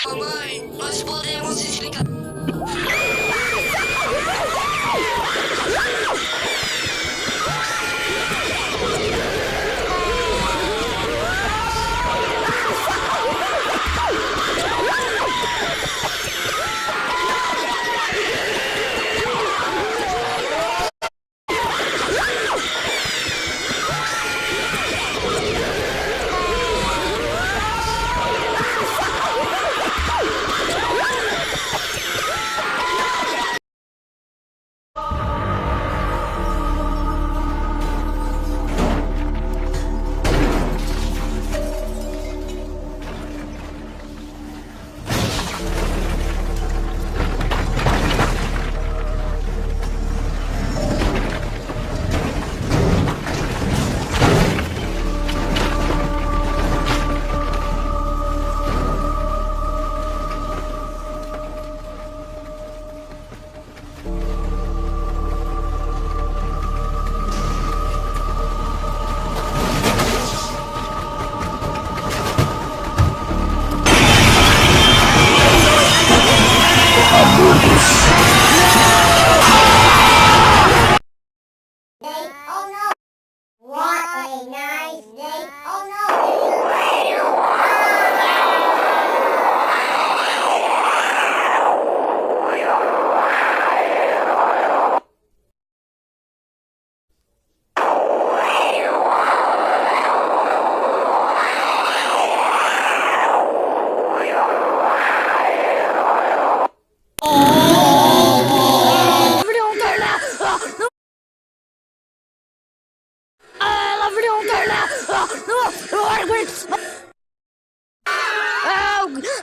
Mamãe, nós podemos explicar.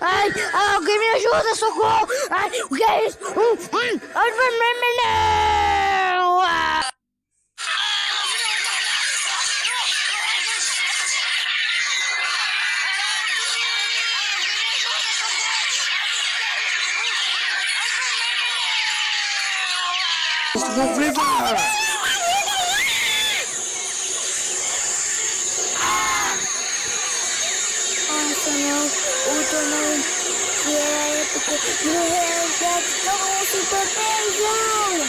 Ai, alguém me ajuda, socorro! Ai, o que é isso? Ai, não! Vou viva! O torneio que era épico no resgate com um super beijão.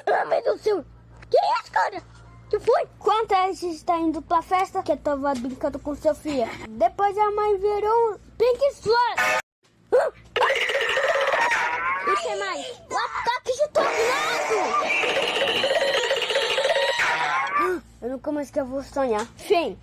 Ah, meu Deus do céu! Que é isso, cara? Que foi? Quanto é que está indo pra festa que eu tava brincando com Sofia? Depois a mãe virou um Pink Floyd. E o que mais? O ataque de tornado! Eu nunca mais que eu vou sonhar. Fim.